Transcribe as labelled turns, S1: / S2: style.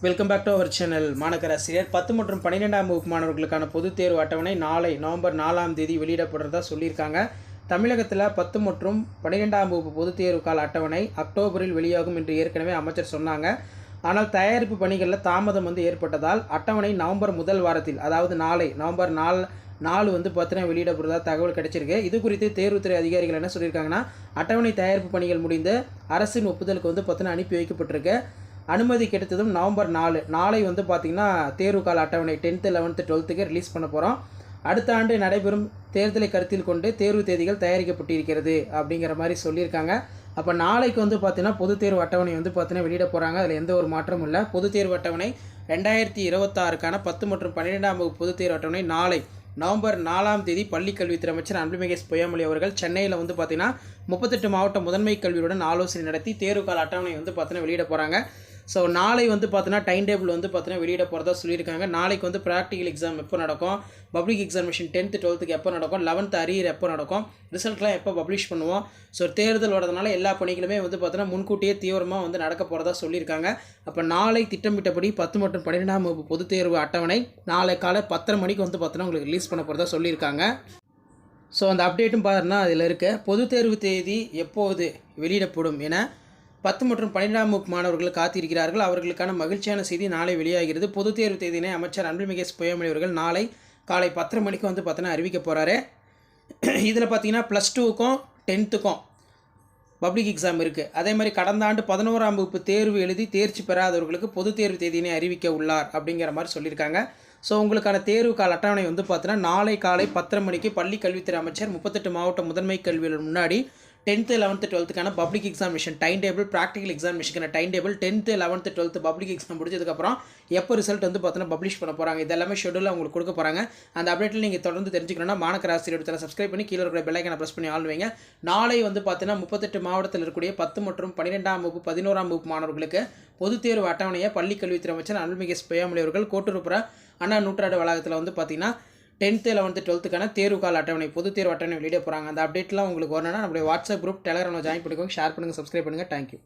S1: Welcome back to our channel. மாணக்கராசிரியர் 10 மற்றும் 12ஆம் வகுப்பு மாணவர்களுக்கான பொதுத் தேர்வு அட்டவணை நாளை நவம்பர் 4ஆம் தேதி வெளியிடப்படுறதா சொல்லியிருக்காங்க. தமிழகத்தில் 10 மற்றும் 12ஆம் வகுப்பு பொதுத் தேர்வு கால அட்டவணை அக்டோபரில் வெளியாகும் என்று ஏற்கனவே அமைச்சர் சொன்னாங்க. ஆனால் தயாரிப்பு பணிகளில் தாமதம் ஏற்பட்டதால் அட்டவணை நவம்பர் முதல் வாரத்தில், அதாவது நாளை நவம்பர் 4 பார்த்தீங்கன்னா வெளியிடப்படுறதா தகவல் கிடைச்சிருக்கு. இது குறித்து தேர்வுத்துறை அதிகாரிகள் என்ன சொல்லியிருக்காங்கன்னா, அட்டவணை தயாரிப்பு பணிகள் முடிந்து அரசின் ஒப்புதலுக்கு பார்த்தீங்கன்னா அனுப்பி வைக்கப்பட்டிருக்கு. அனுமதி கிடைத்ததும் நவம்பர் 4 நாளை பார்த்திங்கன்னா தேர்வு கால அட்டவணை 10th 11th 12th ரிலீஸ் பண்ண போகிறோம். அடுத்த ஆண்டு நடைபெறும் தேர்தலை கருத்தில் கொண்டு தேர்வு தேதிகள் தயாரிக்கப்பட்டிருக்கிறது அப்படிங்கிற மாதிரி சொல்லியிருக்காங்க. அப்போ நாளைக்கு பார்த்தீங்கன்னா பொதுத் தேர்வு அட்டவணை பார்த்தீங்கன்னா வெளியிட போகிறாங்க. அதில் எந்த ஒரு மாற்றமும் இல்லை. பொதுத் தேர்வு அட்டவணை 2026க்கான 10 மற்றும் 12ஆம் வகுப்பு பொதுத் தேர்வு அட்டவணை நாளை நவம்பர் 4ஆம் தேதி பள்ளிக்கல்வித்துறை அமைச்சர் அன்பில் பொய்யாமொழி அவர்கள் சென்னையில் பார்த்தீங்கன்னா 38 மாவட்ட முதன்மை கல்வியுடன் ஆலோசனை நடத்தி தேர்வு கால அட்டவணை பார்த்தீங்கன்னா வெளியிட போகிறாங்க. ஸோ நாளை பார்த்தீங்கன்னா டைம் டேபிள் பார்த்தீங்கன்னா வெளியிட போகிறதா சொல்லியிருக்காங்க. நாளைக்கு ப்ராக்டிக்கல் எக்ஸாம் எப்போ நடக்கும், பப்ளிக் எக்ஸாமினேஷன் 10th 12th எப்போ நடக்கும், 11th அரியர் எப்போ நடக்கும், ரிசல்ட்லாம் எப்போ பப்ளிஷ் பண்ணுவோம். ஸோ தேர்தல் வரதுனால எல்லா பணிகளுமே பார்த்தீங்கன்னா முன்கூட்டியே தீவிரமாக நடக்க போகிறதா சொல்லியிருக்காங்க. அப்போ நாளை திட்டமிட்டபடி 10 மற்றும் 12ஆம் வகுப்பு பொதுத் தேர்வு அட்டவணை நாளை காலை 10:30 மணிக்கு பார்த்தீங்கன்னா உங்களுக்கு ரிலீஸ் பண்ண போகிறதா சொல்லியிருக்காங்க. ஸோ அந்த அப்டேட்டும் பாருன்னா அதில் இருக்க பொதுத் தேர்வு தேதி எப்போது வெளியிடப்படும் என 10 மற்றும் 12ஆம் வகுப்பு மாணவர்கள் காத்திருக்கிறார்கள். அவர்களுக்கான மகிழ்ச்சியான செய்தி நாளை வெளியாகிறது. பொதுத் தேர்வு தேதியினை அமைச்சர் அன்பில் பொய்யாமொழி அவர்கள் நாளை காலை 10:30 மணிக்கு பார்த்தீங்கன்னா அறிவிக்க போகிறாரு. இதில் பார்த்தீங்கன்னா +2க்கும் 10th பப்ளிக் எக்ஸாம் இருக்குது. அதே மாதிரி கடந்த ஆண்டு 11ஆம் வகுப்பு தேர்வு எழுதி தேர்ச்சி பெறாதவர்களுக்கு பொதுத் தேர்வு தேதியினை அறிவிக்க உள்ளார் அப்படிங்கிற மாதிரி சொல்லியிருக்காங்க. ஸோ உங்களுக்கான தேர்வு கால அட்டவணை பார்த்தீங்கன்னா நாளை காலை 10:30 மணிக்கு பள்ளி கல்வித்துறை அமைச்சர் 38 மாவட்ட முதன்மை கல்வியில் முன்னாடி 10th 11th 12th public examination time table, practical எக்ஸாமினேஷனுக்கான time table, 10th 11th 12th public exam முடிச்சதுக்கப்புறம் எப்போ ரிசல்ட் பார்த்தீங்கன்னா பப்ளிஷ் பண்ண போகிறாங்க. இதெல்லாமே ஷெடியூலில் உங்களுக்கு கொடுக்க போகிறாங்க. அந்த அப்டேட்டில் நீங்கள் தொடர்ந்து தெரிஞ்சுக்கணும்னா மாணக்கராசிரியர் சப்ஸ்கிரைப் பண்ணி கீழே இருக்கிற பெல் ஐக்கானை ப்ரெஸ் பண்ணி ஆள் வைங்க. நாளை பார்த்தீங்கன்னா 38 மாவட்டத்தில் இருக்கக்கூடிய 10 மற்றும் 12ஆம் வகுப்பு 11ஆம் வகுப்பு மாணவர்களுக்கு பொதுத் தேர்வு அட்டவணையை பள்ளி கல்வித்துறை அமைச்சர் அன்பில் பொய்யாமொழி அவர்கள் கோட்டூர்புர அண்ணா நூற்றாண்டு வளாகத்தில் பார்த்தீங்கன்னா 10th 11th 12th தேர்வு கால அட்டவணை பொதுத் தேர்வு அட்டவணை வெளியிட போகிறாங்க. அந்த அப்டேட்லாம் உங்களுக்கு வரணும்னா நம்மளுடைய வாட்ஸ்அப் குரூப் டெலகிராமில் ஜாயின் பண்ணிக்கோங்க, ஷேர் பண்ணுங்கள், சப்ஸ்கிரைப் பண்ணுங்கள். தேங்க்யூ.